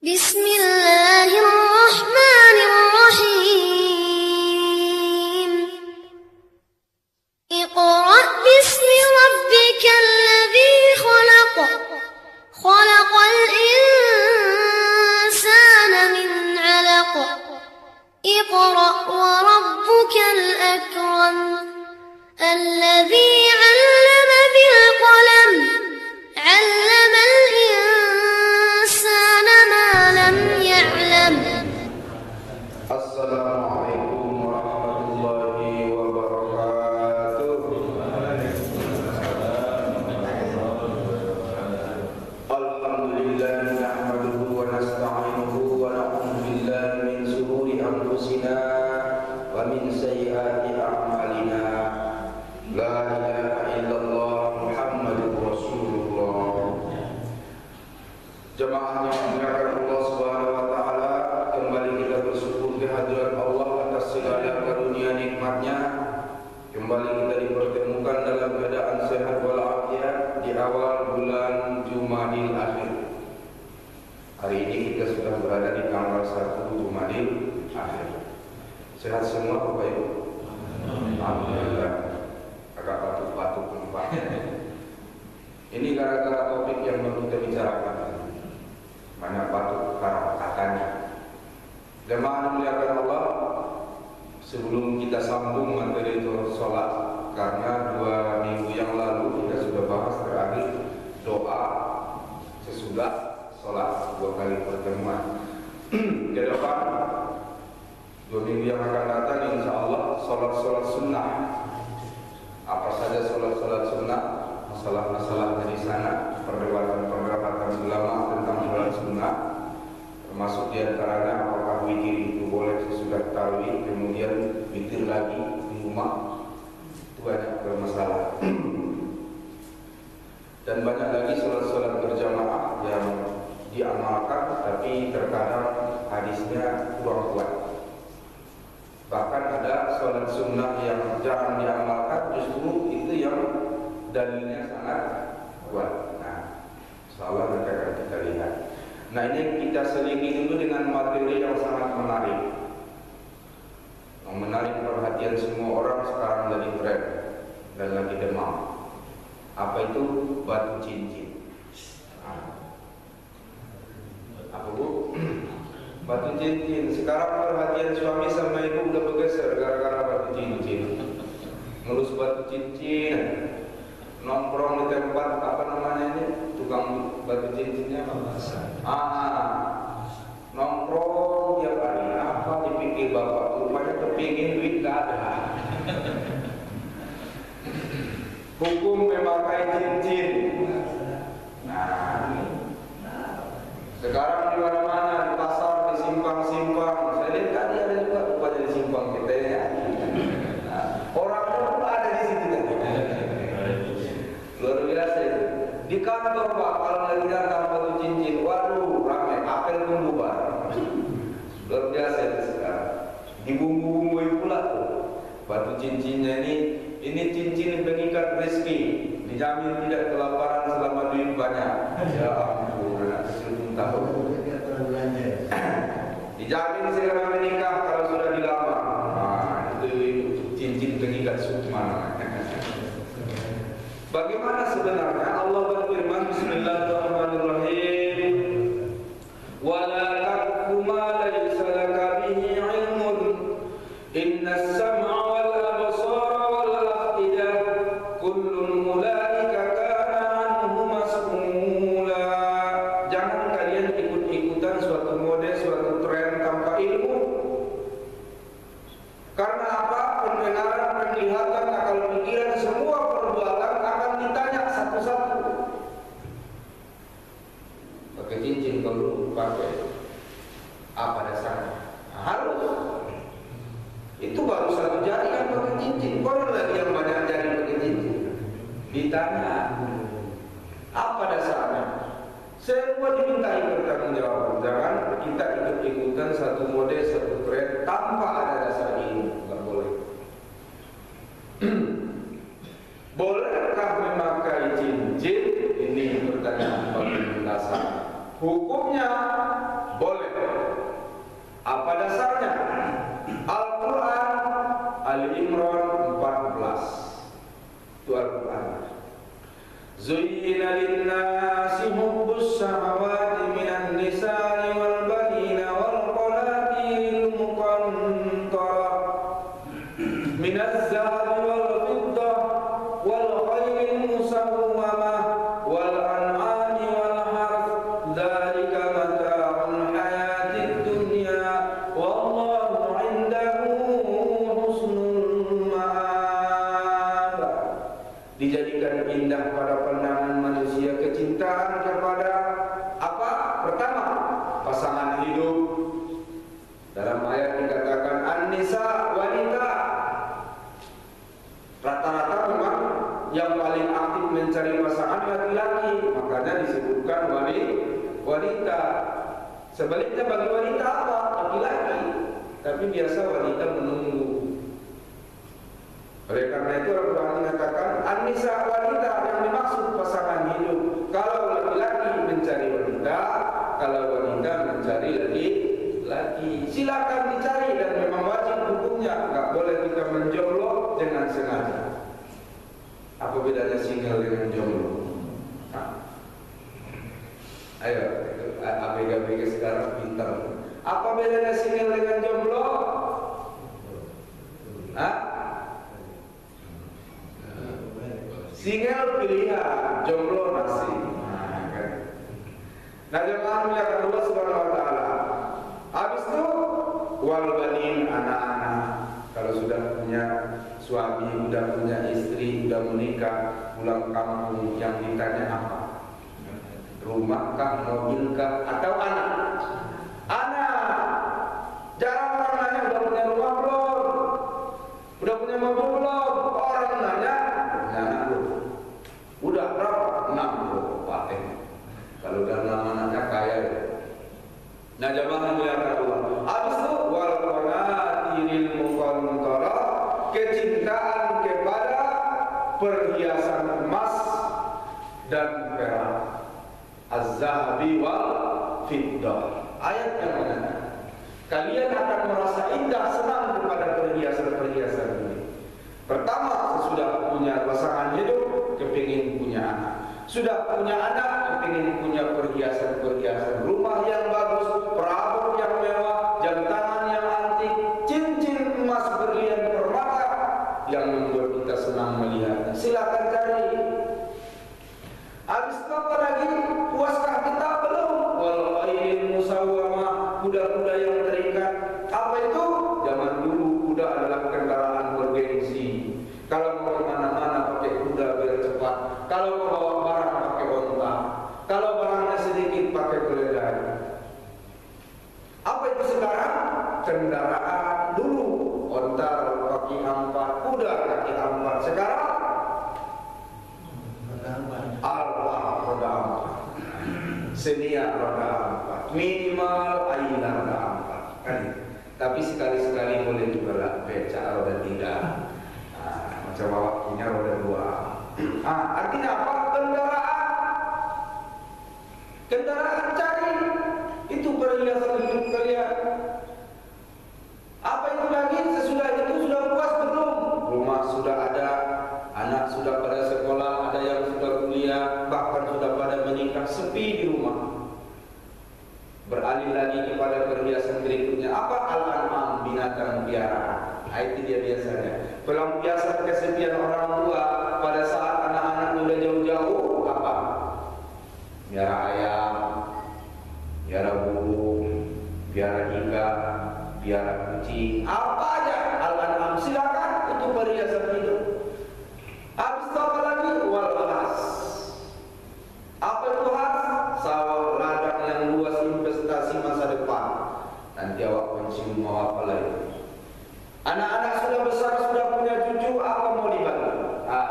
Bismillahirrahmanirrahim. Iqra' bismi rabbikal ladzi khalaq. Khalaqal insana min 'alaq. Iqra' wa rabbukal akram. Alladzi 'allama bil qalam. 'Allamal insana ma lam ya'lam. Assalamualaikum warahmatullahi wabarakatuh. Alhamdulillah nahmaduhu wa nasta'inuhu wa na'udzu billahi min shururi anfusina wa min sayyiati a'malina. La ilaha illallah Muhammadur Rasulullah. Jemaah yang dimuliakan Allah Subhanahu wa taala, kembali kita bersyukur kehadiran Allah atas segala karunia nikmat-Nya. Kembali kita dipertemukan dalam keadaan sehat walafiat di awal bulan Jumadil Akhir. Hari ini kita sudah berada di tanggal 1 Jumadil Akhir. Sehat semua Bapak Ibu? Alhamdulillah. Agak batuk-batuk tempat. Ini gara-gara topik yang perlu kita bicarakan. Banyak batuk karena katanya. Jemaah dimuliakan Allah, sebelum kita sambung materi sholat, karena 2 minggu yang lalu kita sudah bahas terakhir doa sesudah sholat, 2 kali pertemuan. Ke depan 2 minggu yang akan datang, insya Allah sholat sunnah. Apa saja sholat sunnah, masalah-masalah dari sana, perdebatan ulama tentang sholat sunnah, termasuk diantaranya apakah witir itu boleh sesudah tarawih, kemudian witir lagi di rumah, itu banyak bermasalah. Dan banyak lagi sholat berjamaah yang diamalkan, tapi terkadang hadisnya kurang kuat. Bahkan ada sholat sunnah yang jarang diamalkan, justru itu yang dalilnya sangat kuat. Nah, insyaallah nanti akan kita lihat. Nah, ini kita selidiki dulu dengan materi yang sangat menarik, yang menarik perhatian semua orang sekarang, lagi tren dan lagi demam. Apa itu? Batu cincin. Apa Bu? Batu cincin. Sekarang perhatian suami sama ibu udah bergeser gara-gara batu cincin. Ngelus batu cincin, nongkrong di tempat apa namanya ini, tukang batu cincinnya nongkrong tiap hari. Apa dipikir bapak? Rupanya kepingin duit gak ada. Hukum memakai cincin. Nah, sekarang di mana-mana, di pasar, di simpang-simpang. Saya lihat tadi ada juga rupanya di simpang kita ya. Nah, orang pun ada di situ kan. Luar biasa itu. Di kantor Pak, kalau lagi datang batu cincin, waduh ramai, apel pun bubar. Luar biasa itu sekarang. Dibumbu-bumbui pula tuh batu cincinnya ini cincin pengikat rezeki, dijamin tidak kelaparan selama duit banyak. Ya ampun, anak kecil pun tahu. Dijamin segera menikah kalau sudah dilamar. Nah, itu cincin pengikat sukma. Bagaimana sebenarnya? Allah berfirman, Bismillahirrahmanirrahim, wala taqfu ma laysa laka bihi ilmun, innas sam'a wal absara wal af'ida kullun ulaika kana anhu mas'ula. Jangan kalian ikut-ikutan suatu mode, suatu tren tanpa ilmu. Karena apa? Pendengaran, penglihatan, akal pikiran, semua perbuatan akan ditanya satu-satu. Pakai cincin kalau pakai apa dasarnya? Nah, harus. Itu baru satu jari kan pakai cincin. Konon lagi yang banyak jari pakai cincin. Ditanya apa dasarnya? Semua dimintai pertanggungjawaban. Jangan kita ikut-ikutan satu mode, satu tren tanpa ada dasar ilmu. Nggak boleh. Bolehkah memakai cincin? Ini pertanyaan paling mendasar. Hukumnya boleh. Apa dasarnya? Al-Quran Al-Imran 14. Itu Al-Quran. Zuyyina lin-nasi hubbus shahawati minan nisa'i wal banina wal qanatiril muqantarah minaz zahabi wal fiddah wal khaylil musawwamah wal an'ami wal harth dzalika mata'ul hayatid dunya wallahu 'indahu husnul ma'ab. Dijadikan indah pada pandangan manusia kecintaan kepada apa? Pertama, pasangan hidup. Dalam ayat dikatakan an-nisa, wanita. Rata-rata memang yang paling aktif mencari pasangan laki-laki, makanya disebutkan wanita. Sebaliknya bagi wanita apa? Laki-laki. Tapi biasa wanita menunggu. Oleh karena itu Al-Quran mengatakan an-nisa, wanita yang dimaksud pasangan hidup. Kalau laki-laki mencari wanita, kalau wanita mencari laki-laki. Silakan dicari dan memang wajib hukumnya. Enggak boleh kita menjomblo dengan sengaja. Apa bedanya single dengan jomblo? Nah. Ayo, ABG sekarang pintar. Apa bedanya single dengan jomblo? Hah? Single pilihan, jomblo masih. Nah, jemaah muliakan Allah Subhanahu wa taala. Habis itu wal banin, anak-anak. Kalau sudah punya suami, sudah punya istri, sudah menikah, pulang kampung yang ditanya apa? Rumahkah, mobilkah, atau anak? Anak. Jarang orang nanya udah punya rumah belum? Udah punya mobil belum? Orang nanya anak lu. Udah berapa? 6 bro, pakai. Kalau udah 6 anaknya kaya ya. Nah, jamaah muliakan Allah. Habis itu wal qanatiril muqantarah, kecintaan kepada perhiasan emas dan perak. Az-zahabi wal fiddah. Ayat yang mengatakan kalian akan merasa indah, senang kepada perhiasan-perhiasan ini. Pertama, sesudah punya pasangan hidup, kepingin punya anak. Sudah punya anak, kepingin punya perhiasan-perhiasan, rumah yang bagus, perabot yang mewah, jam tangan yang antik, cincin emas berlian permata yang membuat kita senang melihat. Silakan cari. Habis itu apa lagi? Puaskah kita? Belum. Wal khaylil musawwamah, kuda-kuda yang terikat. Apa itu? Zaman dulu kuda adalah kendaraan bergengsi. Kalau mau kemana-mana pakai kuda biar cepat. Kalau mau bawa barang pakai onta. Kalau barangnya sedikit pakai keledai. Apa itu sekarang? Kendaraan dulu onta kaki 4, kuda kaki 4. Sekarang Alfa roda 4, Xenia roda 4, minimal Ayla roda 4 kan? Tapi sekali-sekali boleh juga lah becak roda 3. Macam bawa punya roda 2. Artinya apa? Kendaraan cari. Itu perhiasan hidup kalian. Apa itu lagi? Sesudah itu sudah puas belum? Rumah sudah ada, anak sudah pada sekolah, ada yang sudah kuliah, bahkan sudah pada menikah, sepi di rumah. Beralih lagi kepada perhiasan berikutnya. Apa? Al-an'am, binatang piaraan. Itu dia biasanya. Pelampiasan kesepian orang tua pada saat anak-anak sudah jauh-jauh, apa? Piara ayam, piara burung, piara ikan, piara kucing, apa aja al-an'am, silakan, itu perhiasan hidup. Habis itu apa lagi? Wal has. Apa itu has? Sawah ladang yang luas, investasi masa depan. Nanti awak pensiun mau apa lagi? Anak-anak sudah besar, sudah punya cucu, apa mau dibantu?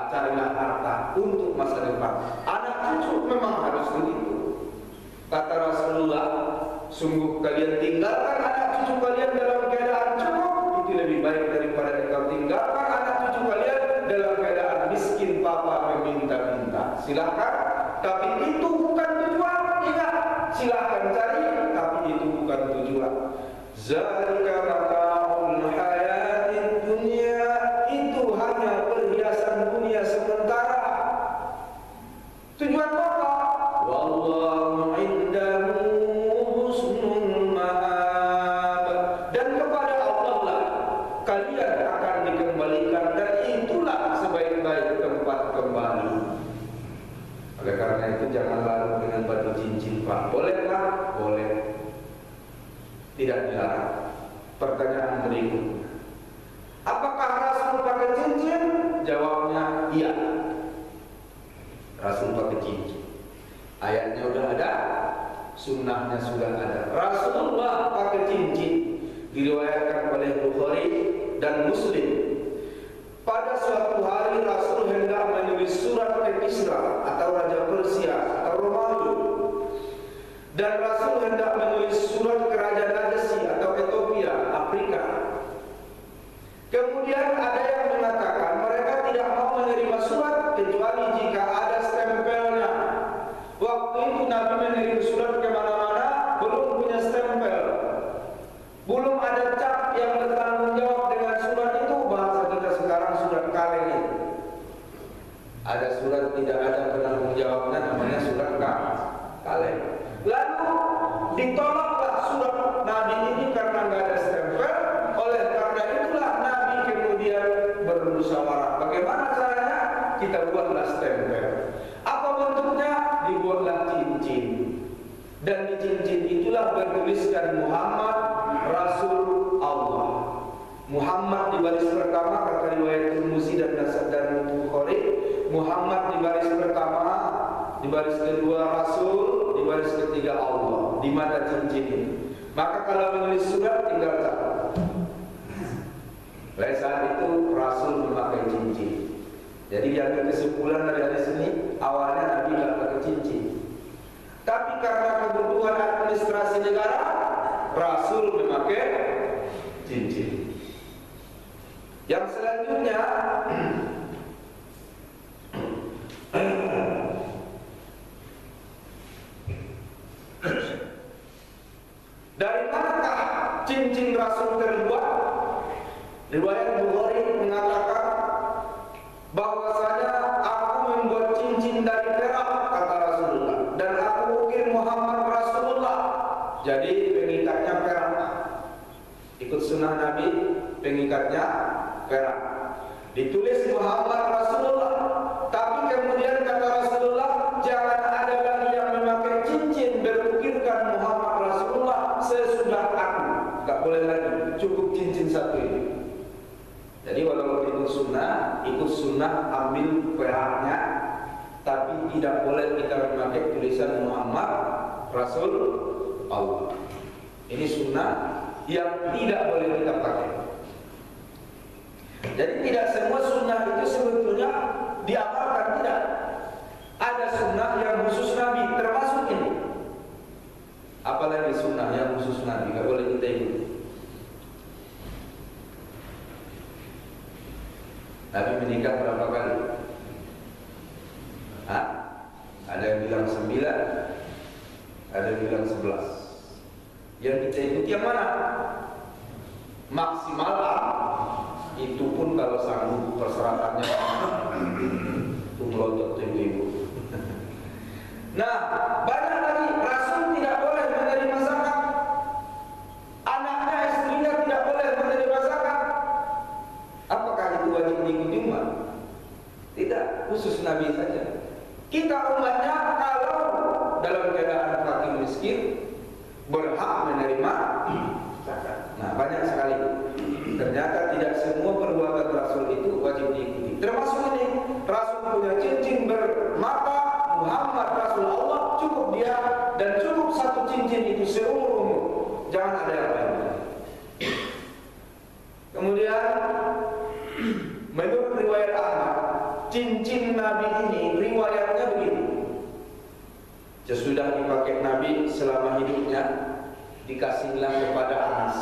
Carilah harta untuk masa depan. Anak cucu memang harus begitu. Kata Rasulullah, sungguh kalian tinggalkan anak cucu kalian dalam keadaan cukup, itu lebih baik daripada engkau tinggalkan anak cucu kalian dalam keadaan miskin, papa meminta-minta. Silakan, tapi itu bukan tujuan. Ingat, silakan cari, tapi itu bukan tujuan. Zalika mata'ul hayatid dunya, itu hanya perhiasan dunia sementara. Tujuan apa? Wallahu indahu husnul ma'ab, dan kepada Allah lah kalian akan dikembalikan, dan itulah sebaik-baik tempat kembali. Oleh karena itu jangan lalu dengan batu cincin, Pak. Bolehkah? Boleh. Tidak dilarang. Pertanyaan berikutnya, apakah Rasul pakai cincin? Jawabnya iya. Rasul pakai cincin. Ayatnya udah ada, sunnahnya sudah ada. Rasulullah pakai cincin. Diriwayatkan oleh Bukhari dan Muslim. Pada suatu hari Rasul hendak menulis surat ke Kisra atau Raja Persia atau Romawi, dan Rasul hendak menulis surat ke Raja Najasyi atau Ethiopia, Afrika. Kemudian ada yang mengatakan mereka tidak mau menerima surat kecuali jika ada stempelnya. Waktu itu Nabi menerima surat kemana-mana belum punya stempel, belum ada cap yang bertanggung jawab dengan surat itu. Bahasa kita sekarang surat kaleng itu. Ada surat tidak ada penanggung jawabnya, namanya surat kaleng. Lalu ditolaklah surat Nabi ini karena nggak ada stempel. Oleh karena itulah Nabi kemudian bermusyawarah. Bagaimana caranya? Kita buatlah stempel. Apa bentuknya? Dibuatlah cincin. Dan di cincin itulah bertuliskan Muhammad Rasul Allah. Muhammad di baris pertama kata riwayat Tirmidzi dan Nasai dan Bukhari. Muhammad di baris pertama, di baris kedua Rasul, di baris ketiga Allah. Di mata cincin ini. Maka kalau menulis surat tinggal catat. Oleh saat itu Rasul memakai cincin. Jadi yang kesimpulan dari hadis ini, awalnya Nabi tidak pakai cincin. Tapi karena kebutuhan administrasi negara, Rasul memakai cincin. Yang selanjutnya, dari manakah cincin Rasul terbuat? Riwayat Bukhari mengatakan bahwasanya aku membuat cincin dari perak, kata Rasulullah, dan aku ukir Muhammad Rasulullah. Jadi pengikatnya perak. Ikut sunnah Nabi, pengikatnya perak. Ditulis Muhammad Rasulullah. Tapi kemudian kata Rasulullah, jangan ada lagi yang memakai cincin berukirkan Muhammad Rasulullah sesudah aku. Gak boleh lagi, cukup cincin satu ini. Jadi walaupun ikut sunnah ambil peraknya, tapi tidak boleh kita memakai tulisan Muhammad Rasul Allah. Ini sunnah yang tidak boleh kita pakai. Jadi tidak semua sunnah itu sebetulnya diamalkan, tidak. Ada sunnah yang khusus Nabi, termasuk ini. Apalagi sunnah yang khusus Nabi, tidak boleh kita ikuti. Nabi menikah berapa kali? Hah? Ada yang bilang 9, ada yang bilang 11. Yang kita ikuti yang mana? Maksimal itu pun kalau sanggup persyaratannya itu melotot ibu-ibu. Nah, banyak lagi. Rasul tidak boleh menerima zakat. Anaknya, istrinya tidak boleh menerima zakat. Apakah itu wajib diikuti umat? Tidak, khusus Nabi saja. Kita umatnya kalau dalam keadaan fakir miskin berhak menerima zakat. Nah, banyak sekali. Ternyata tidak semua perbuatan Rasul itu wajib diikuti. Termasuk ini, Rasul punya cincin bermata Muhammad Rasul Allah, cukup dia, dan cukup satu cincin itu seumur umur. Jangan ada yang lain. Kemudian menurut riwayat Ahmad, cincin Nabi ini riwayatnya begini. Sesudah dipakai Nabi selama hidupnya, dikasihlah kepada Anas.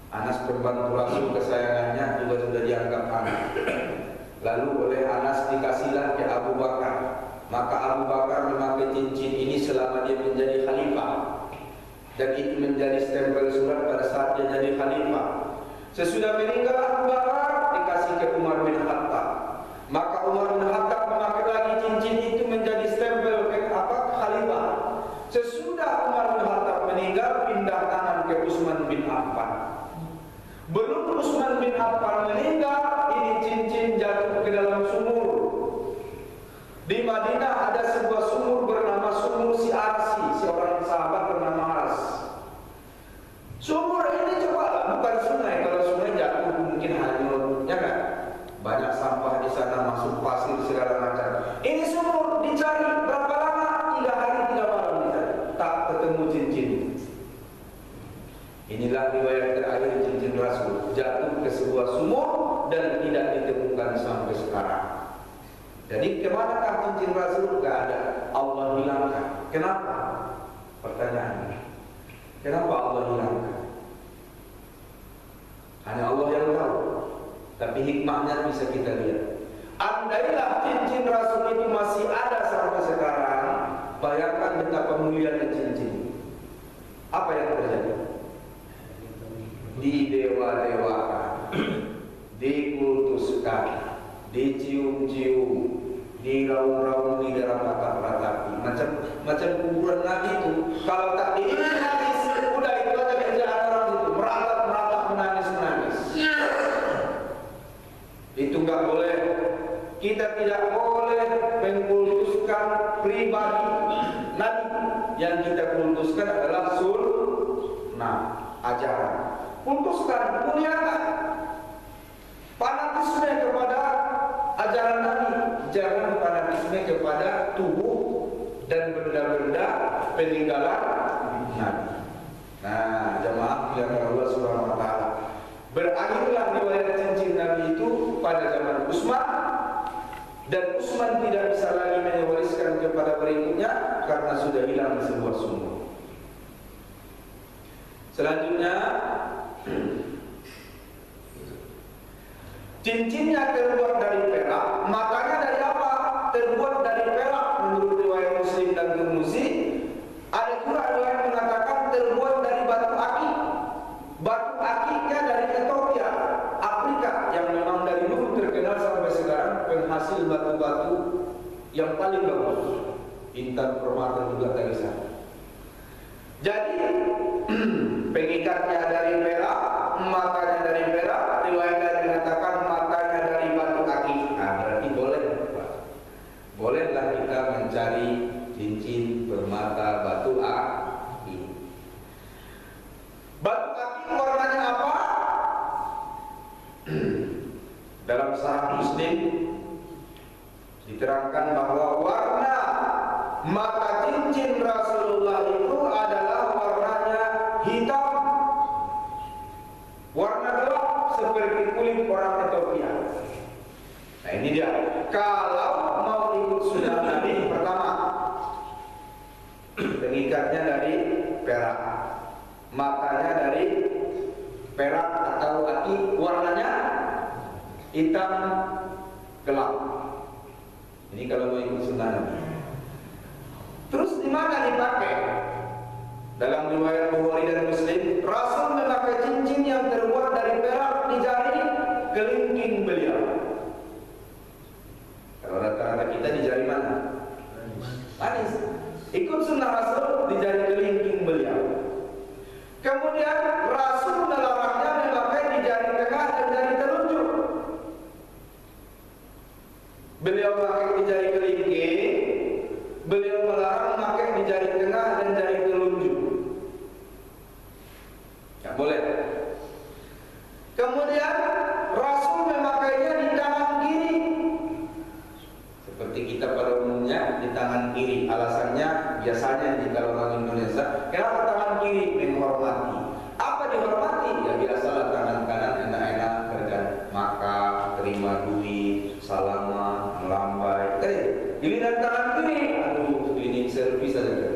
Anas pembantu Rasul kesayangannya juga sudah dianggap anak. Lalu oleh Anas dikasihlah ke Abu Bakar. Maka Abu Bakar memakai cincin ini selama dia menjadi khalifah. dan itu menjadi stempel surat pada saat dia jadi khalifah. Sesudah meninggal Abu Bakar dikasih ke Umar bin Khattab, maka Umar bin Khattab memakai lagi cincin itu menjadi stempel ke khalifah. Sesudah Umar bin Khattab meninggal pindah tangan ke Utsman bin Affan. Belum Utsman bin Affan meninggal, ini cincin jatuh ke dalam sumur. Di Madinah ada sebuah sumur bernama Sumur Si Arsi, seorang sahabat bernama Aras. Sumur ini coba bukan sungai, kalau sungai jatuh mungkin hanyut, ya kan? Banyak sampah di sana, masuk pasir segala macam. Ini sumur dicari berapa lama? 3 hari 3 malam dicari, tak ketemu cincin. Inilah riwayat terakhir cincin Rasul jatuh ke sebuah sumur dan tidak ditemukan sampai sekarang. Jadi kemanakah cincin Rasul? Tidak ada, Allah hilangkan. Kenapa? Pertanyaannya, kenapa Allah hilangkan? Hanya Allah yang tahu. Tapi hikmahnya bisa kita lihat. Andailah cincin Rasul itu masih ada sampai sekarang, bayangkan betapa mulianya cincin. Apa yang terjadi? Didewa-dewakan, dikultuskan, dicium-cium, diraung-raungi dalam ratap-ratapi, macam kuburan Nabi itu. Kalau tak diiringi hadis, udah itu aja kerjaan orang itu, meratap, menangis. Itu nggak boleh. Kita tidak boleh mengkultuskan pribadi Nabi. Yang kita kultuskan adalah sunnah, ajaran. Kultuskan, muliakan. Fanatisme kepada ajaran Nabi, jangan fanatisme kepada tubuh dan benda-benda peninggalan Nabi. Nah, jamaah yang Allah Subhanahu wa taala. Berakhirlah riwayat cincin Nabi itu pada zaman Utsman, dan Utsman tidak bisa lagi mewariskan kepada berikutnya karena sudah hilang di sebuah sumur. Selanjutnya, cincinnya terbuat dari perak. Matanya dari apa? Terbuat dari perak menurut riwayat Muslim dan Tirmizi. Ada juga riwayat mengatakan terbuat dari batu akik. Batu akiknya dari Ethiopia, Afrika, yang memang dari dulu terkenal sampai sekarang penghasil batu-batu yang paling bagus. Intan, permata juga dari sana. Jadi pengikatnya dari perak, matanya dari perak, riwayat mengatakan matanya dari batu akik. Nah, berarti bolehlah kita mencari cincin bermata batu akik. Batu akik warnanya apa? Dalam Sahih Muslim diterangkan bahwa warna mata cincin Rasulullah itu adalah warnanya hitam, warna gelap seperti kulit orang Ethiopia. Nah, ini dia. Kalau mau ikut sunnah Nabi, pertama pengikatnya dari perak, matanya dari perak atau akik, warnanya hitam gelap. Ini kalau mau ikut sunnah Nabi. Terus di mana dipakai? Dalam riwayat Bukhari dan Muslim, Rasul memakai cincin yang terbuat dari perak di jari kelingking beliau. Kalau rata-rata kita di jari mana? Manis. Ikut sunnah Rasul di jari kelingking beliau. Kemudian Rasul melarangnya memakai di jari tengah dan jari telunjuk. Beliau memakai di jari kelingking, beliau melarang memakai di jari tengah dan jari telunjuk. Tak boleh. Kemudian Rasul memakainya di tangan kiri. Seperti kita pada umumnya di tangan kiri. Alasannya biasanya di kalau orang Indonesia, kenapa tangan kiri? Menghormati. Apa dihormati? Ya biasalah tangan kanan enak-enak kerja makan, terima duit, salaman, melambai. Giliran tangan kiri, aduh, ini servis saja.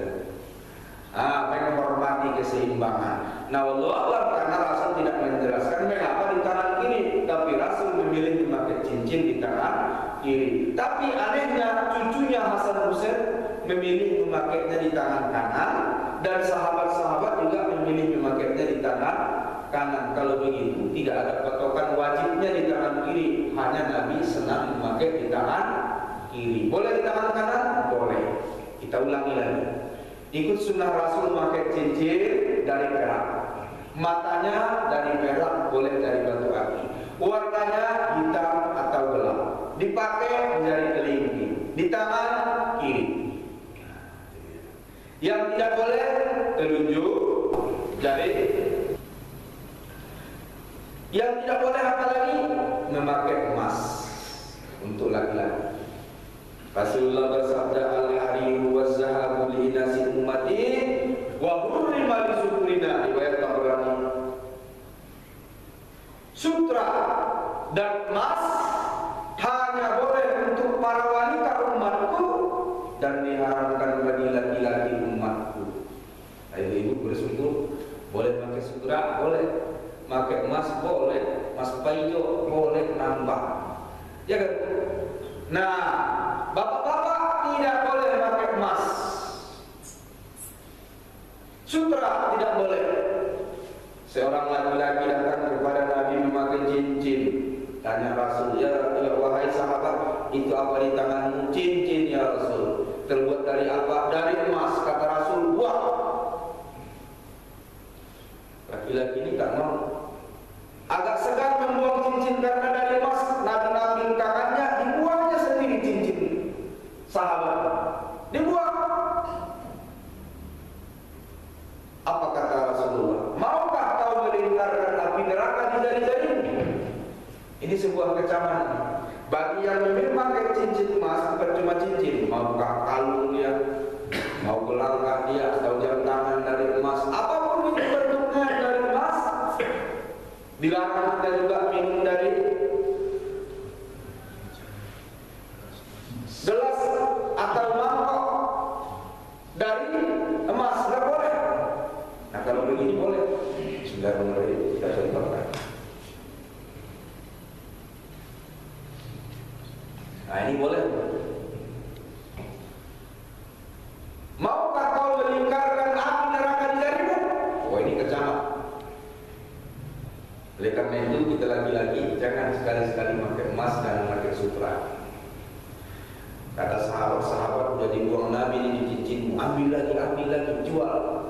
Menghormati keseimbangan. Nah, Allah karena Rasul tidak menjelaskan mengapa di tangan kiri, tapi Rasul memilih memakai cincin di tangan kiri. Tapi anehnya cucunya Hasan Hussein memilih memakainya di tangan kanan, dan sahabat-sahabat juga memilih memakainya di tangan kanan. Kalau begitu tidak ada patokan wajibnya di tangan kiri, hanya Nabi senang memakai di tangan kiri. Boleh di tangan kanan? Boleh. Kita ulangi lagi. Ikut sunnah Rasul memakai cincin dari perak, matanya dari perak, boleh dari batu akik, warnanya hitam atau gelap, dipakai menjadi kelingking di tangan kiri. Yang tidak boleh telunjuk jari. Yang tidak boleh apa lagi? Memakai emas untuk laki-laki. Rasulullah bersabda, al-hariru waz-zahabu li inasi ummati wa hurrima li sukurina, riwayat Tabrani. Sutra dan emas hanya boleh untuk para wanita umatku dan diharamkan bagi laki-laki umatku. Ibu bersyukur, boleh pakai sutra, boleh pakai emas, boleh, emas paijo boleh nambah, ya kan? Nah, bapak-bapak tidak boleh pakai emas, sutra tidak boleh. Seorang laki-laki datang kepada Nabi memakai cincin. Tanya Rasul, ya wahai sahabat, itu apa di tanganmu? Cincin ya Rasul. Terbuat dari apa? Dari emas. Kata Rasul, buang. Laki-laki ini tak mau. Agak segan membuang cincin karena dari emas. Nabi ambil tangannya, dibuangnya sendiri cincin sahabat. Dibuang. Apa kata Rasulullah? Maukah kau melingkarkan api neraka di jari-jarimu? Ini sebuah kecaman. Bagi yang memilih pakai cincin emas, bukan cuma cincin, maukah kalung dia, mau gelangkah dia, atau jam tangan dari emas, apapun itu bentuknya dari emas, dilarang kita juga minum dari gelas atau mangkok dari emas, nggak boleh. Nah kalau begini boleh. Sudah mulai kita contohkan. Nah ini boleh. Maukah kau melingkarkan api neraka di jarimu? Oh ini kecaman. Oleh karena itu kita lagi-lagi jangan sekali-sekali pakai emas dan pakai sutra. Kata sahabat-sahabat, udah dibuang Nabi ini cincinmu, ambil lagi, jual.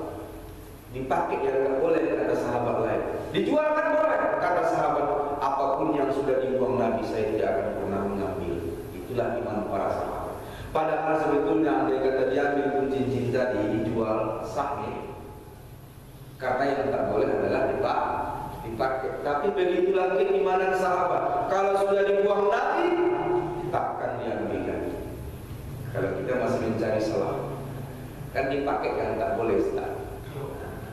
Dipakai yang tak boleh, kata sahabat lain. Dijual kan boleh, kata sahabat. Apapun yang sudah dibuang Nabi, saya tidak akan pernah mengambil. Itulah iman para sahabat. Padahal sebetulnya andai kata diambil pun cincin tadi dijual sahih. Karena yang tak boleh adalah dipakai. Tapi begitulah keimanan sahabat. Kalau sudah dibuang Nabi, takkan diambil lagi. Kalau kita masih mencari salah, kan dipakai yang tak boleh Ustaz.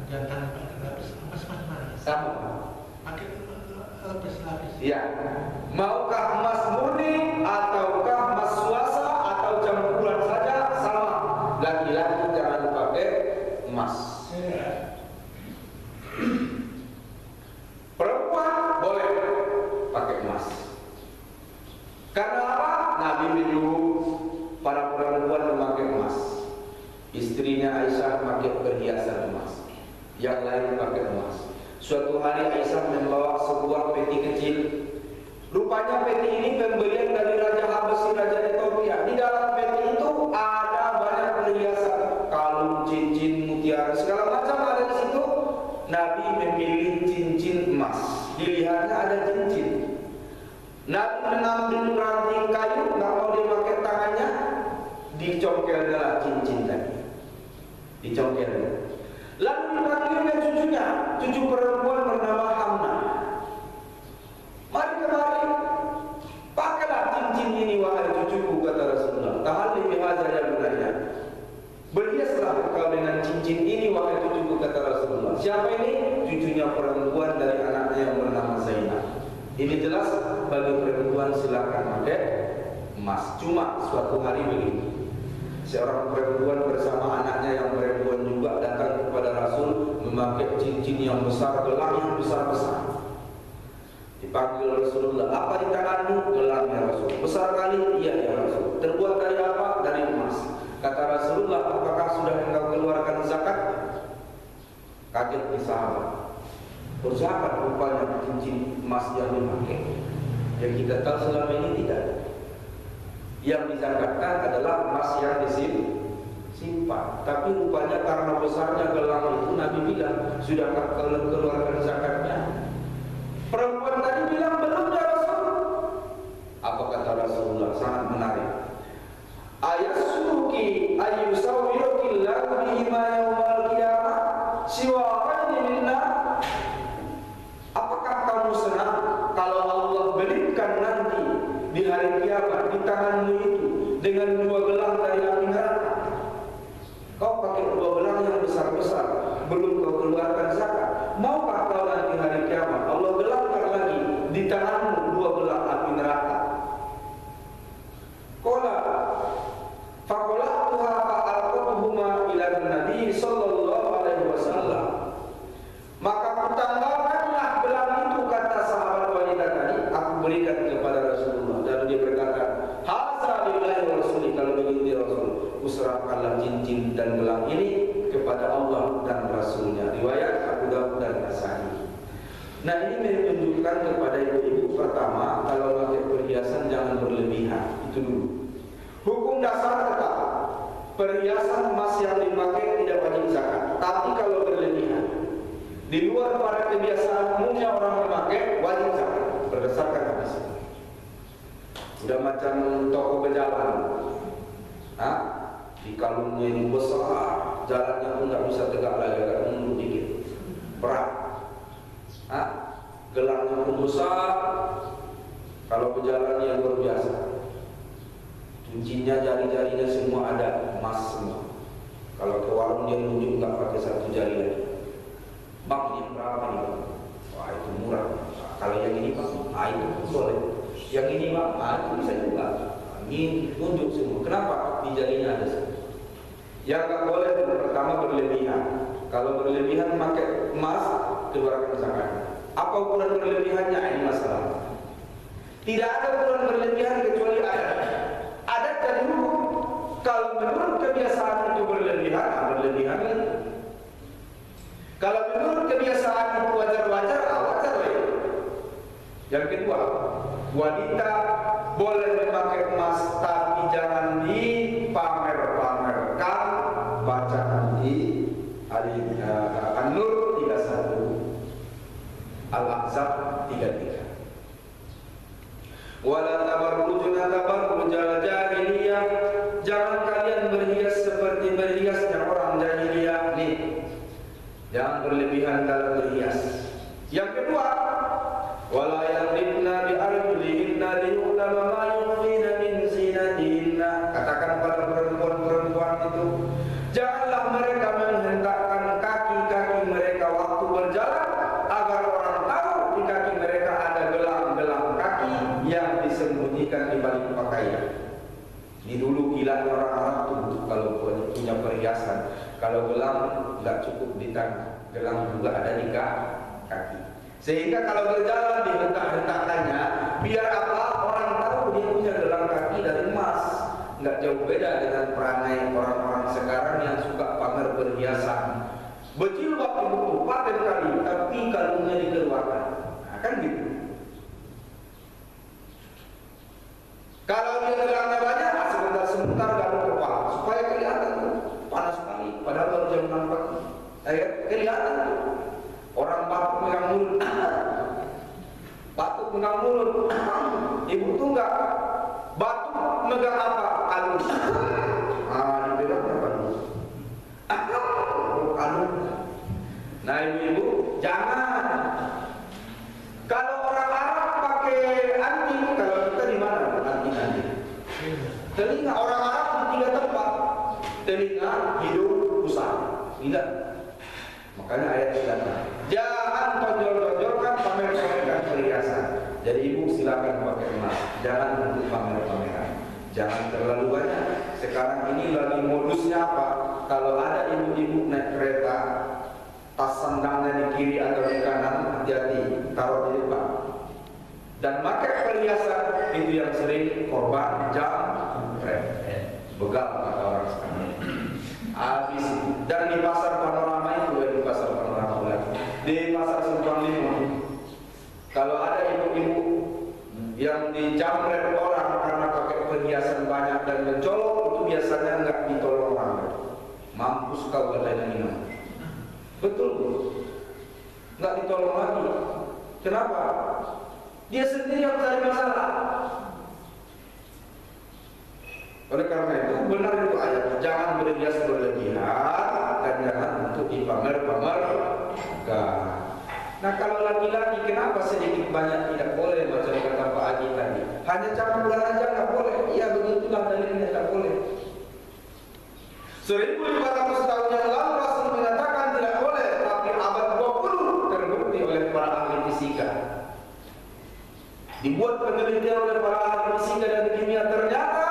Jangan lapis mana? Sama. Pakai lapis. Ya. Maukah emas murni ataukah emas suasa atau campuran saja sama. Laki-laki jangan pakai emas. Perempuan boleh pakai emas. Karena apa? Nabi menyuruh para perempuan memakai emas. Istrinya Aisyah pakai perhiasan emas, yang lain pakai emas. Suatu hari Aisyah membawa sebuah peti kecil. Rupanya peti ini pemberian dari Raja Habasyi, Raja Ethiopia. Di dalam peti itu ada banyak perhiasan, kalung, cincin, mutiara, segala macam ada di situ. Nabi memilih cincin emas. Dilihatnya ada cincin. Nabi mengambil ranting kayu, nggak mau dipakai tangannya, dicongkelnya cincin tadi. Dicongkelnya. Lalu dipanggilnya cucunya, cucu perempuan bernama Hamna. Mari kemari, pakailah cincin ini wahai cucuku, kata Rasulullah. Tahal lebih haza ya bunaya. Berhiaslah engkau dengan cincin ini wahai cucuku, kata Rasulullah. Siapa ini? Cucunya perempuan dari anaknya yang bernama Zainab. Ini jelas bagi perempuan silakan pakai emas. Cuma suatu hari begitu, seorang perempuan bersama anaknya yang perempuan juga datang kepada Rasul memakai cincin yang besar, gelang yang besar-besar. Dipanggil Rasulullah, apa di tanganmu? Gelang ya Rasul. Besar kali? Iya ya Rasul. Terbuat dari apa? Dari emas. Kata Rasulullah, apakah sudah engkau keluarkan zakat? Kaget di sahabat. Bersahabat rupanya cincin emas yang dipakai. Yang kita tahu selama ini tidak. Yang dizakatkan adalah emas yang disimpan. Tapi rupanya karena besarnya gelang itu, Nabi bilang, sudahkah keluarkan zakatnya? Perempuan tadi bilang, belum ya Rasul. Apa kata Rasulullah? Sangat menarik. Ayasuki ayyusawwirukillahu bihima yawmal qiyamah siwa'ani minna. Apakah kamu senang kalau Allah berikan nanti di hari kiamat di tanganmu itu dengan 2 gelang dari api neraka? Kau pakai 2 gelang yang besar-besar, belum kau keluarkan zakat. Maukah kau nanti hari kiamat Allah gelangkan lagi di tanganmu 2 gelang api neraka? Qala faqalatuha fa'alqatuhuma ila Nabi sallallahu alaihi wasallam. Maka kutanggalkanlah gelang itu, kata sahabat wanita tadi, aku berikan kepada Rasulullah. Lalu dia berkata, hadza lillahi wa rasuli, kalau begitu Rasul, userahkanlah cincin dan gelang ini kepada Allah dan Rasulnya. Riwayat Abu Dawud dan Nasai. Nah, ini menunjukkan kepada ibu-ibu, pertama, kalau pakai perhiasan jangan berlebihan. Itu dulu. Hukum dasar tetap perhiasan emas yang dipakai tidak wajib zakat. Tapi kalau berlebihan, di luar pada kebiasaan umumnya orang memakai, wajib zakat berdasarkan hadis. Sudah macam toko berjalan, di kalungnya ini besar, jalannya pun nggak bisa tegak lagi, agak mundur dikit, berat. Gelangnya pun besar, kalau berjalan yang luar biasa. Cincinnya, jari-jarinya semua ada emas semua. Kalau ke warung dia nunjuk nggak pakai 1 jari lagi. Bang, ini berapa nih bang? Wah, itu murah. Kalau yang ini bang, itu boleh. Yang ini bang, itu bisa juga. Ini nunjuk semua. Kenapa? Di jarinya ada semua. Yang nggak boleh pertama berlebihan. Kalau berlebihan pakai emas, keluarkan zakat. Apa ukuran berlebihannya? Ini masalah. Tidak ada ukuran berlebihan kecuali adat. Adat dari hukum. Kalau menurut kebiasaan itu berlebihan, berlebihan lagi. Kalau menurut kebiasaan itu wajar-wajar, wajar lagi. Yang kedua, wanita boleh memakai emas, tapi jangan dipamer-pamerkan. Baca nanti An-Nur 31, Al-Ahzab 33. Wala tabarrujuna tabarrujal jahiliyah, jangan kalian berhias seperti berhiasnya orang jahiliyah. Nih, jangan berlebihan dalam berhias. Yang kedua, wala yadribna bi arjulihinna liyu'lama ma yukhfina min zinatihinna. Katakan pada perempuan-perempuan itu, janganlah mereka menghentakkan kaki-kaki mereka waktu berjalan, agar orang tahu di kaki mereka ada gelang-gelang kaki yang disembunyikan di balik pakaian. Ini dulu gila orang Arab tuh, kalau punya perhiasan, kalau gelang nggak cukup di tangan, gelang juga ada di kaki. Sehingga kalau berjalan dihentak-hentakannya, biar apa? Orang tahu dia punya gelang kaki dari emas. Nggak jauh beda dengan perangai orang-orang sekarang yang suka pamer perhiasan. Berjilbab itu pakai kali, tapi kalungnya dikeluarkan. Nah, kan gitu. Kalau dia gelangnya banyak, sebentar-sebentar garuk kepala supaya kelihatan tuh panas sekali. Padahal baru jam 6 pagi. Kelihatan tuh. Orang batuk megang mulut, batuk megang mulut. Ibu tuh enggak batuk megang apa? Kalung. Dipegangnya kalung. Kalung. Nah ibu-ibu jangan. Kalau orang Arab pakai anting, kalau kita di mana anting-anting? Telinga. Orang Arab di 3 tempat: telinga, hidung, pusat. Tidak. Makanya ayat datang. Jangan tonjol-tonjolkan, pamer-pamerkan perhiasan. Jadi ibu silakan pakai emas, jangan untuk pamer-pameran. Jangan terlalu banyak. Sekarang ini lagi modusnya apa? Kalau ada ibu-ibu naik kereta, tas sandangnya di kiri atau di kanan, hati-hati, taruh di depan. Dan pakai perhiasan itu yang sering korban jam, begal kata orang sekarang. Habis itu. Dan di pasar panorama itu, di pasar panorama yang dijamret orang karena pakai perhiasan banyak dan mencolok, itu biasanya nggak ditolong orang. Mampus kau katanya minum. Betul, nggak ditolong lagi. Kenapa? Dia sendiri yang cari masalah. Oleh karena itu benar itu ayat, jangan berhias berlebihan dan jangan untuk dipamer-pamerkan. Nah kalau laki-laki kenapa sedikit banyak tidak boleh macam kata Pak Haji tadi? Hanya campuran aja nggak boleh. Iya begitulah dalilnya tak boleh. 1400 tahun yang lalu Rasul mengatakan tidak boleh, tapi abad 20 terbukti oleh para ahli fisika. Dibuat penelitian oleh para ahli fisika dan kimia, ternyata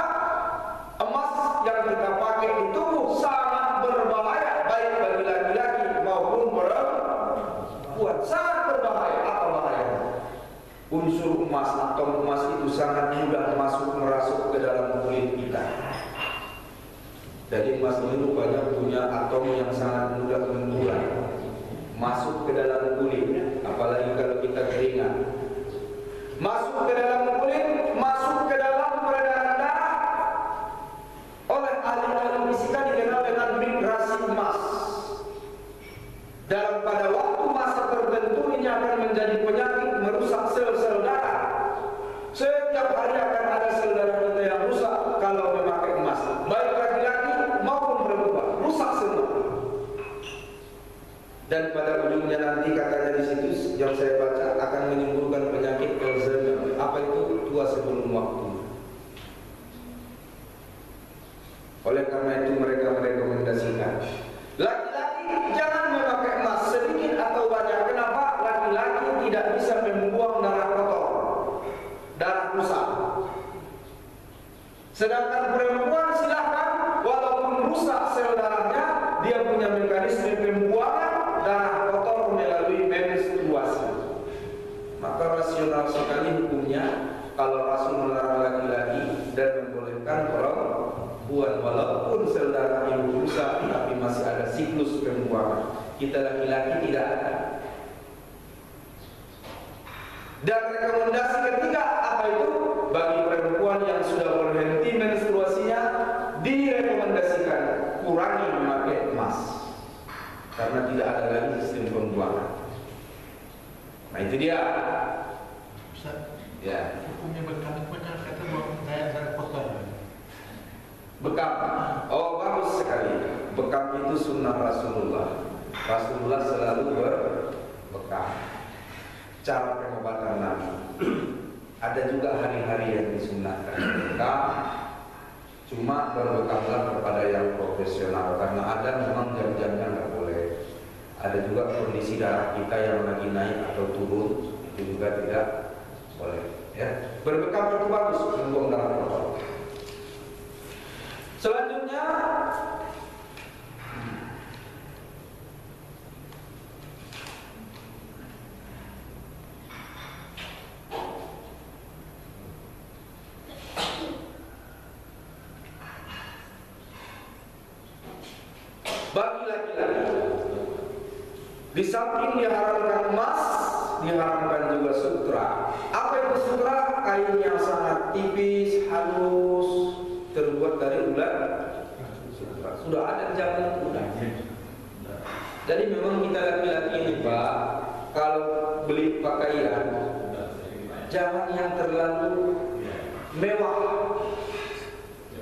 emas yang kita pakai di tubuh sangat berbahaya baik bagi laki-laki maupun perempuan. Sangat berbahaya. Apa bahayanya? Unsur emas atau emas itu sangat mudah merasuk ke dalam kulit kita. Jadi emas ini rupanya punya atom yang sangat mudah membuat masuk ke dalam kulit, apalagi kalau kita keringat. Masuk ke dalam kulit, masuk ke dalam peredaran darah. Oleh ahli-ahli fisika dikenal dengan migrasi emas. Dalam pada waktu masa tertentu ini akan menjadi penyakit merusak sel-sel darah. Setiap hari akan ada sel darah kita yang rusak kalau memakai emas. Baik laki-laki maupun perempuan, rusak semua. Dan pada ujungnya nanti katanya di situ yang saya baca akan menimbulkan penyakit Alzheimer. Apa itu? Tua sebelum waktu. Oleh karena itu mereka merekomendasikan laki-laki jangan memakai emas sedikit atau banyak. Kenapa? Laki-laki tidak bisa membuang darah kotor, darah rusak. Sedangkan perempuan silahkan, walaupun rusak sel darahnya, dia punya mekanisme pembuangan darah kotor melalui menstruasi. Maka rasional sekali hukumnya kalau Rasul melarang laki-laki dan membolehkan perempuan, walaupun sel darah ibu rusak tapi masih ada siklus pembuangan. Kita laki-laki tidak ada. Dan rekomendasi ketiga apa itu? Bagi perempuan yang sudah berhenti menstruasinya direkomendasikan kurangi memakai emas karena tidak ada lagi sistem pembuangan. Nah itu dia. Ustaz, Ya. hukumnya bekam itu kan kata bahwa darah kotor. Bekam. Oh bagus sekali. Bekam itu sunnah Rasulullah. Rasulullah selalu berbekam. Cara pengobatan Nabi. Ada juga hari-hari yang disunnahkan bekam. Cuma berbekamlah kepada yang profesional karena ada memang jam-jamnya nggak boleh. Ada juga kondisi darah kita yang lagi naik atau turun, itu juga tidak boleh. Ya, berbekam itu bagus membuang darah kotor. Selanjutnya bagi laki-laki di samping diharamkan emas, diharamkan juga sutra. Apa itu sutra? Kain yang sangat tipis, halus, terbuat dari ulat sutra. Sudah ada zaman udah. Jadi memang kita laki-laki ini Pak, kalau beli pakaian jangan yang terlalu mewah.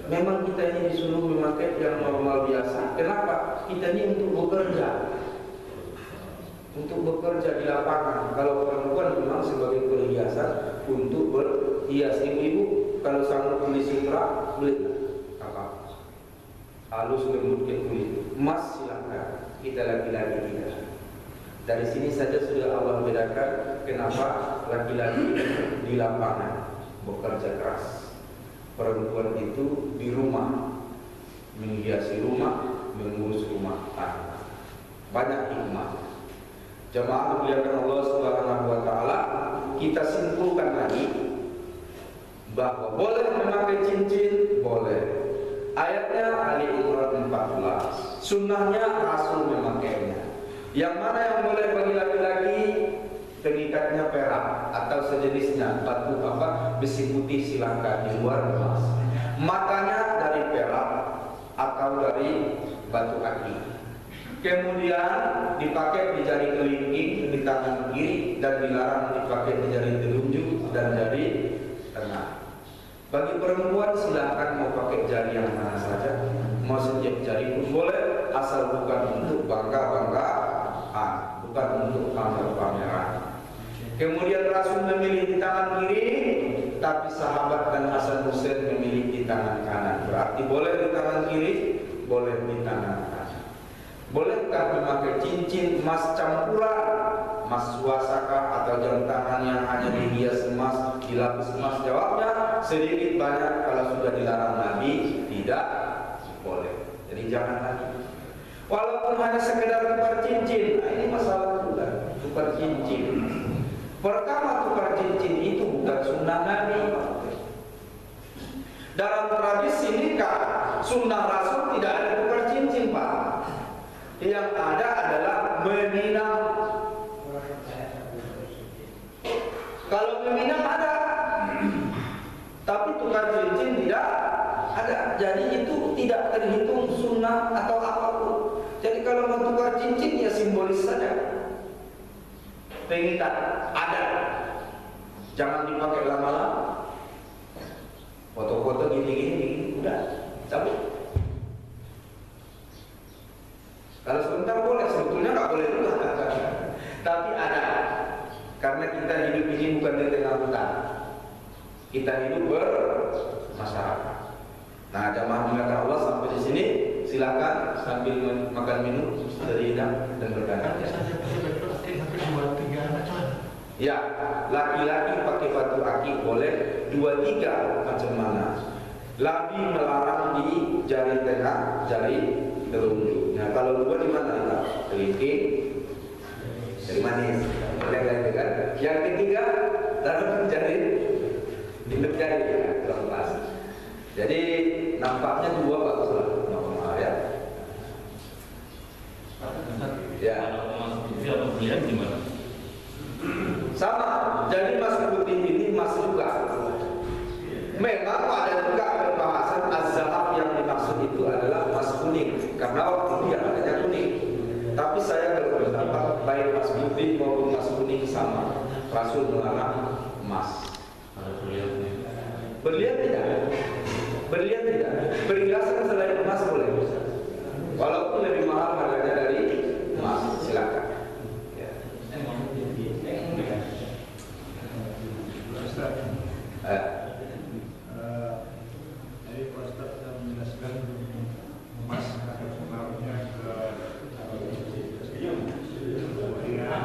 Memang kita ini disuruh memakai yang normal biasa. Kenapa? Kita ini untuk bekerja, untuk bekerja di lapangan. Kalau perempuan memang sebagai perhiasan untuk berhias. Ibu-ibu kalau sanggup beli sutra, beli apa? Halus lembut ke kulit. Emas silakan. Kita laki-laki tidak. Dari sini saja sudah Allah bedakan kenapa laki-laki di lapangan bekerja keras. Perempuan itu di rumah menghiasi rumah, mengurus rumah tangga. Banyak hikmah. Jamaah muliakan Allah Subhanahu wa taala, kita simpulkan lagi bahwa boleh memakai cincin, boleh. Ayatnya Ali Imran 14. Sunnahnya Rasul memakainya. Yang mana yang boleh bagi laki-laki? pengikatnya perak atau sejenisnya, batu besi putih silahkan, di luar emas. Matanya dari perak atau dari batu akik. Kemudian dipakai di jari kelingking di tangan kiri dan dilarang dipakai di jari telunjuk dan jari tengah. Bagi perempuan silahkan mau pakai jari yang mana saja, mau setiap jari pun boleh, asal bukan untuk bangga-banggaan, bukan untuk pamer-pameran. Kemudian Rasul memilih di tangan kiri, tapi sahabat dan Hasan Husain memilih di tangan kanan. Berarti boleh di tangan kiri, boleh di tangan kanan. Bolehkah memakai cincin emas campuran, emas suasakah atau jam tangan yang hanya dihias emas, dilapis emas? Jawabnya sedikit banyak kalau sudah dilarang Nabi tidak boleh. Jadi jangan lagi. Walaupun hanya sekedar tukar cincin, nah ini masalah juga. Tukar cincin. Pertama, tukar cincin itu bukan sunnah Nabi. Dalam tradisi nikah, sunnah Rasul tidak ada tukar cincin, Pak. Yang ada adalah meminang. Kalau meminang ada, tapi tukar cincin tidak ada. Jadi itu tidak terhitung sunnah atau apapun. Jadi kalau mau tukar cincin ya simbolis saja. Pengikat ada, jangan dipakai lama-lama. Foto-foto gini-gini, udah cabut. Kalau sebentar boleh, sebetulnya nggak boleh juga. Tapi ada, karena kita hidup ini bukan di tengah hutan. Kita hidup bermasyarakat. Nah, jamaah dimuliakan Allah, sampai di sini silakan sambil makan minum sejenak dan berdandan. Ya, laki-laki pakai batu akik boleh 2-3 macam mana. Nabi melarang di jari tengah, jari telunjuk. Nah, kalau dua di mana kita? Kelingking, jari manis. Boleh kan? Yang ketiga, taruh jari di jari ya, terlepas. Jadi nampaknya dua bagus lah, normal ya. Ya. Sama, jadi emas putih ini emas juga. Memang ada juga pembahasan az-zahab yang dimaksud itu adalah emas kuning, karena waktu itu yang adanya kuning. Tapi saya berpendapat baik emas putih maupun emas kuning sama. Rasul melarang emas. Berlian tidak? Berlian tidak? Perhiasan selain emas boleh, walaupun lebih mahal harganya dari emas. Silakan. Jadi Pak Ustaz sudah menjelaskan emas ada pengaruhnya ke kemudian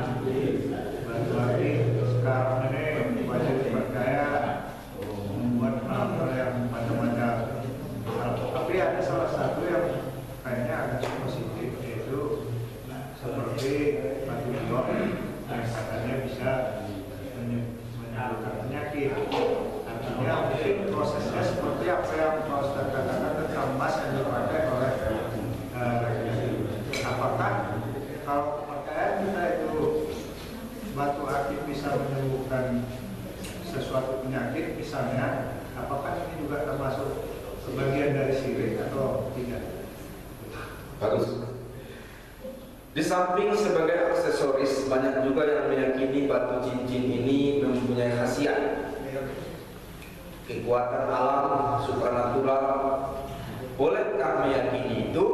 batu akik sekarang ini banyak dipercaya membuat hal yang macam-macam. Tapi ada salah satu yang kayaknya agak positif, yaitu seperti batu giok yang katanya bisa menyebabkan penyakit. Artinya mungkin prosesnya seperti apa yang Pak Ustaz katakan tentang emas yang dipakai oleh laki-laki. Apakah kalau kepercayaan kita itu batu akik bisa menyembuhkan sesuatu penyakit misalnya, apakah ini juga termasuk sebagian dari syirik atau tidak? Bagus. Di samping sebagai aksesoris, banyak juga yang meyakini batu cincin ini mempunyai khasiat, kekuatan alam, supranatural. Bolehkah meyakini itu?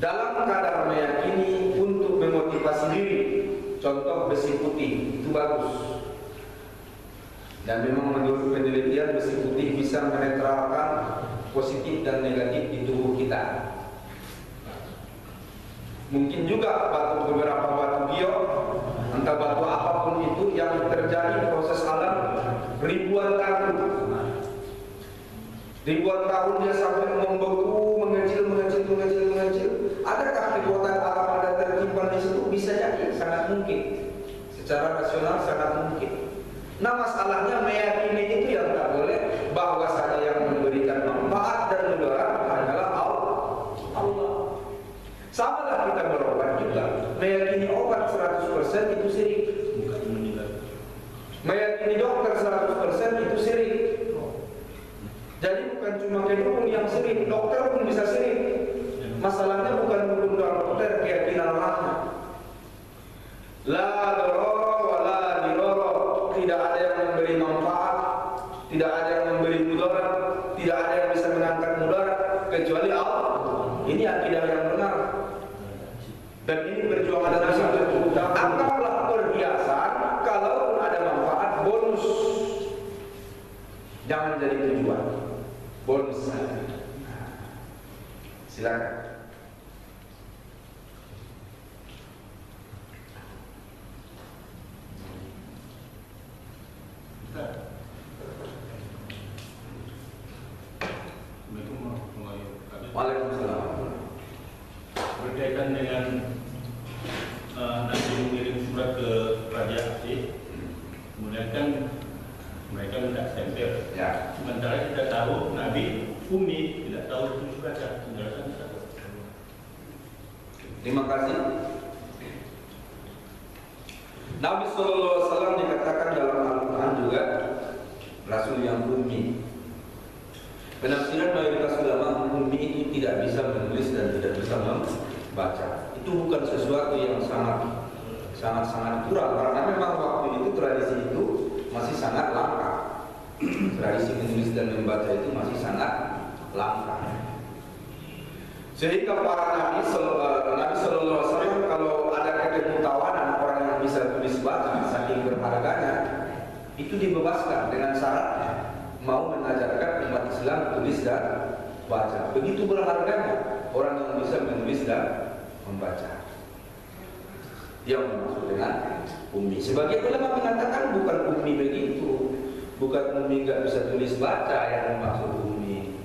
Dalam kadar meyakini untuk memotivasi diri, contoh besi putih, itu bagus. Dan memang menurut penelitian besi putih bisa menetralkan positif dan negatif di tubuh kita. Mungkin juga beberapa batu giok, entah batu apapun itu yang terjadi di proses alam ribuan tahun. Ribuan tahun dia sampai membeku, mengecil. Adakah kekuatan alam ada tersimpan di situ? Bisa jadi, sangat mungkin. Secara rasional sangat mungkin. Nah, masalahnya meyakini itu yang tak boleh, bahwasanya yang memberikan manfaat dan mudarat hanyalah Allah. Sama lah kita berobat juga, meyakini obat 100% itu syirik. Meyakini dokter 100% itu syirik. Jadi bukan cuma kedukun yang syirik, dokter pun bisa syirik. Masalahnya bukan dukun dokter, keyakinan orangnya. La dororo wa la diroro. Tidak ada yang memberi manfaat, tidak ada yang memberi mudarat, tidak ada yang bisa mengangkat mudarat kecuali Allah. Ini akidah yang benar. Dan ini perjuangan dari satu. Anggaplah perhiasan, kalaupun ada manfaat, bonus. Jangan jadi tujuan. Bonus saja. Silakan. Waalaikumsalam. Berkaitan dengan Nabi mengirim surat ke Raja Aceh, kemudian kan mereka minta stempel. Ya. Sementara kita tahu Nabi Umi tidak tahu itu baca, penjelasan kita. Terima kasih. Nabi SAW dikatakan dalam Al-Quran juga Rasul yang ummi. Penafsiran mayoritas ulama, ummi itu tidak bisa menulis dan tidak bisa membaca. Itu bukan sesuatu yang sangat kurang, karena memang waktu itu tradisi itu masih sangat langka. Tradisi menulis dan membaca itu masih sangat langka. Sehingga para Nabi Sallallahu Alaihi Wasallam kalau ada ketemu tawanan orang yang bisa tulis baca saking berharganya, itu dibebaskan dengan syarat mau mengajarkan umat Islam tulis dan baca. Begitu berharganya orang yang bisa menulis dan membaca. Yang dimaksud dengan ummi. Sebagian ulama mengatakan bukan ummi begitu, bukan ummi nggak bisa tulis baca yang dimaksud ummi.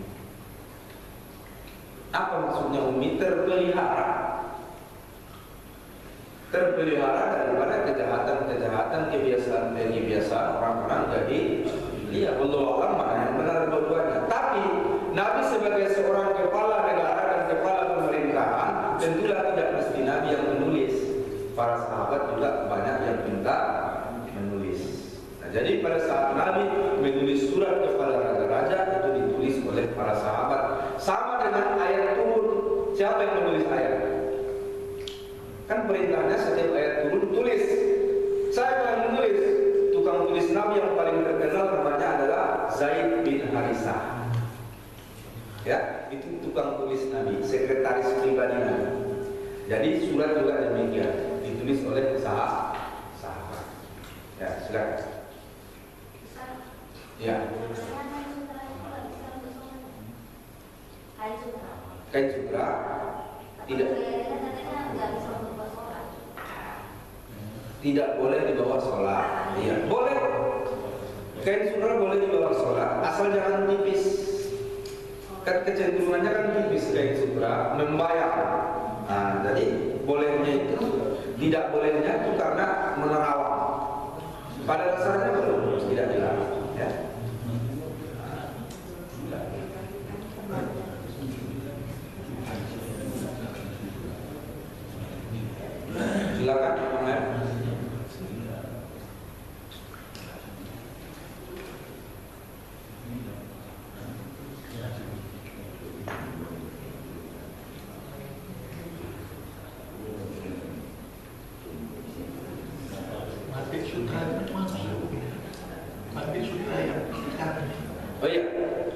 Apa maksudnya ummi? Terpelihara. Terpelihara daripada kejahatan-kejahatan, kebiasaan orang-orang jadi iya, wallahu a'lam mana yang benar dua-duanya. Tapi Nabi sebagai seorang kepala negara dan kepala pemerintahan tentulah tidak mesti Nabi yang menulis. Para sahabat juga banyak yang minta menulis. Nah, jadi pada saat Nabi menulis surat kepada raja-raja itu ditulis oleh para sahabat. Sama dengan ayat turun. Siapa yang menulis ayat? Kan perintahnya setiap ayat turun tulis. Saya yang menulis. Tukang tulis Nabi yang paling terkenal namanya adalah Zaid bin Harisah. Ya, itu tukang tulis Nabi, sekretaris pribadi Nabi. Jadi surat juga demikian, ditulis oleh sahabat. Ya, silakan. Ya. Kain sutra tidak boleh dibawa sholat. Iya, boleh. Kain sutra boleh dibawa sholat, asal jangan tipis. Kan kecenderungannya kan tipis kain sutra, membayar. Nah, jadi bolehnya itu, tidak bolehnya itu karena menerawang. Pada dasarnya belum, tidak dilarang. Ya. Silakan, Bang. Oh iya,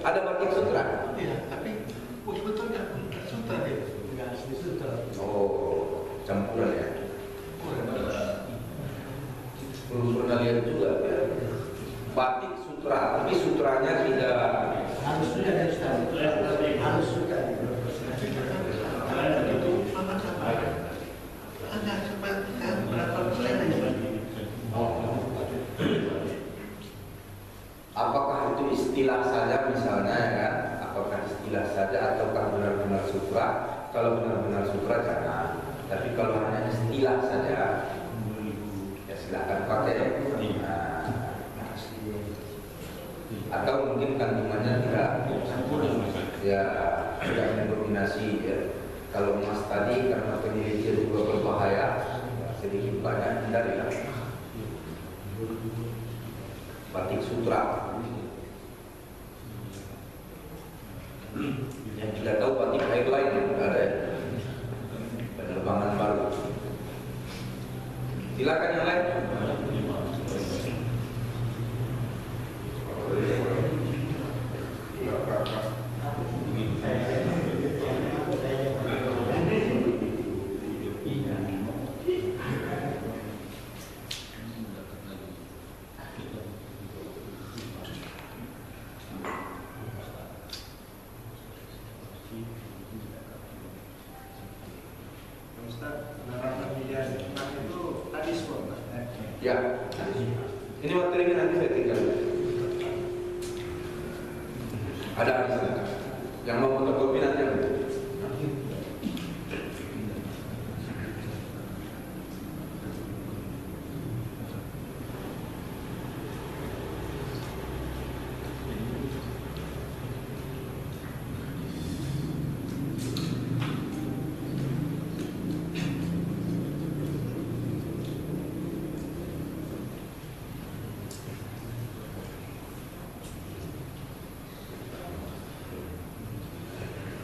ada batik sutra. Iya, tapi sebetulnya sutra dia. Enggak asli sutra. Oh, campuran ya. Belum pernah lihat juga ya. Batik sutra, tapi sutranya tidak Harus sudah ada Ustaz. Harus sudah. Itu mana sampai? Ada sampai berapa persen aja? apakah itu istilah saja misalnya ya kan? Apakah istilah saja ataukah benar-benar sutra? Kalau benar-benar sutra jangan. Tapi kalau hanya istilah saja, ya silakan pakai. Atau mungkin kandungannya tidak mendominasi ya. Kalau emas tadi karena penelitian juga berbahaya, sedikit hindari lah. Batik sutra. Yang kita tahu batik highline ada ya. Penerbangan baru. Silakan yang lain. Ya, ini materinya nanti saya tinggal. Ada di sana. Yang mau fotokopi nanti.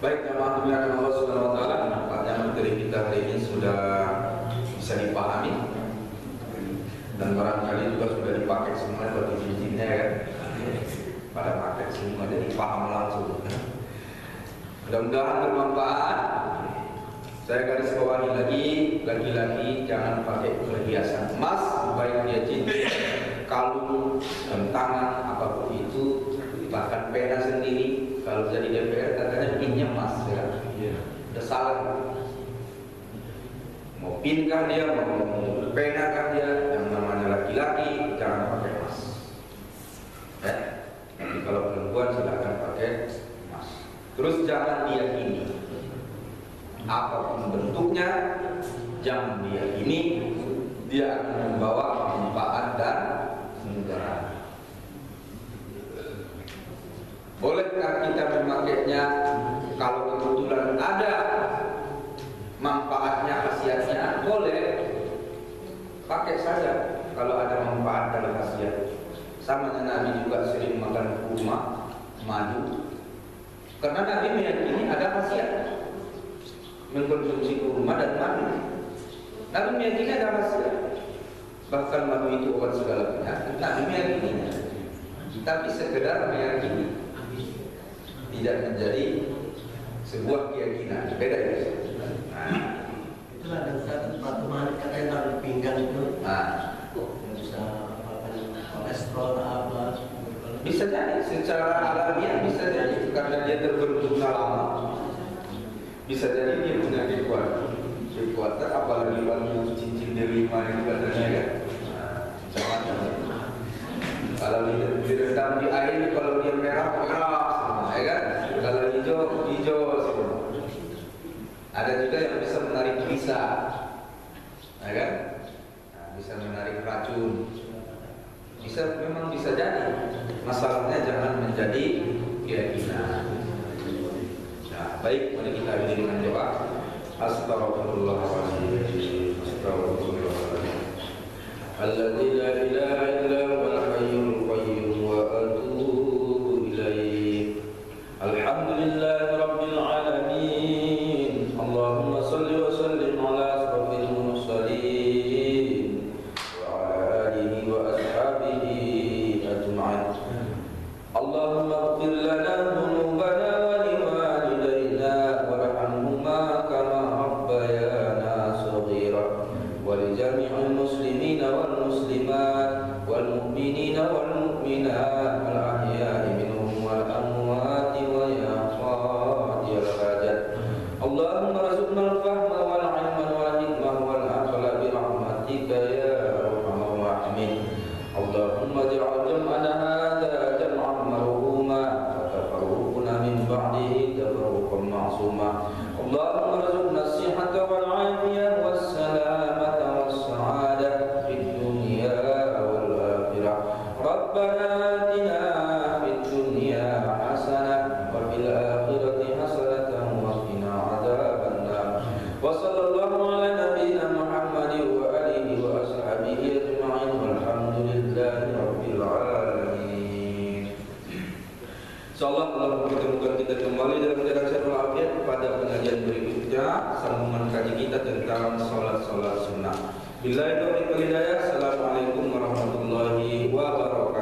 Baik, jamaah dimuliakan Allah Subhanahu wa taala, nampaknya materi kita hari ini sudah bisa dipahami dan barangkali juga sudah dipakai semua buat izinnya kan. Pada pakai semua jadi paham langsung. Mudah-mudahan bermanfaat. Saya garis bawahi lagi jangan pakai perhiasan emas, baik dia cincin, kalung, jam tangan, apapun itu, bahkan pena sendiri. Kalau jadi DPR katanya pinnya emas ya. Udah salah. Mau pin kah dia, mau pena kah dia, yang namanya laki-laki jangan pakai emas. Ya. Tapi kalau perempuan silakan pakai emas. Terus jangan diyakini apapun bentuknya, jangan diyakini dia akan membawa manfaat dan kemudahan. Bolehkah kita memakainya kalau kebetulan ada manfaatnya, khasiatnya? Boleh, pakai saja kalau ada manfaat dan khasiat. Sama Nabi juga sering makan kurma, madu, karena Nabi meyakini ada khasiat mengkonsumsi kurma dan madu. Nabi meyakini ada khasiat, bahkan madu itu obat segala penyakit. Nabi meyakininya, tapi sekedar meyakini, tidak menjadi sebuah keyakinan. Beda ya. Itulah ada satu batu manik katanya kalau di pinggang itu. Yang bisa kolesterol apa? Bisa jadi secara alamiah, bisa jadi karena dia terbentuk lama. Bisa jadi dia punya kekuatan, apalagi waktu cincin delima itu katanya kan. Macam-macam. Kalau direndam di air, kalau dia merah, ya kan? Kalau hijau semua. Ada juga yang bisa menarik bisa, ya kan? Nah, bisa menarik racun. Memang bisa jadi. Masalahnya jangan menjadi keyakinan. Nah, baik, mari kita akhiri dengan doa. Astaghfirullahaladzim. Astaghfirullahaladzim. Alladzi la ilaha illa huwal hayyul qayyum wa atubu ilaih. Alhamdulillahi rabbil alamin. Allahumma salli wa sallim ala asrafil mursalin wa ala alihi wa ashabihi ajma'in. Allahumma ighfir lana dhunubana wa liwalidayna warhamhuma kama rabbayana shaghira wa li jami'il muslimina wal muslimat wal mu'minina wal mu'minat al ahya'i minhum wal amwat wa ya qadiyal hajat. Allahumma arzuqna al-fahma wal 'ilma wal hikmah wal aqla bi rahmatika ya arhamar rahimin. Allahumma ij'al jam'ana hadha jam'an marhuma wa tafarruqna min ba'dihi tafarruqan ma'suma. Allahumma arzuqna as-sihhata wal 'afiyah was salamata was sa'adah fid dunya wal akhirah. Rabbana atina fid dunya hasanah wa fil akhirati hasanatan wa qina adzabannar. Wa sallallahu ala nabiyyina Muhammad wa alihi wa ashabihi InsyaAllah Allah mempertemukan kita kembali dalam keadaan sehat walafiat pada pengajian berikutnya, sambungan kaji kita tentang salat sunnah. Billahi taufiq wal hidayah. Assalamualaikum warahmatullahi wabarakatuh.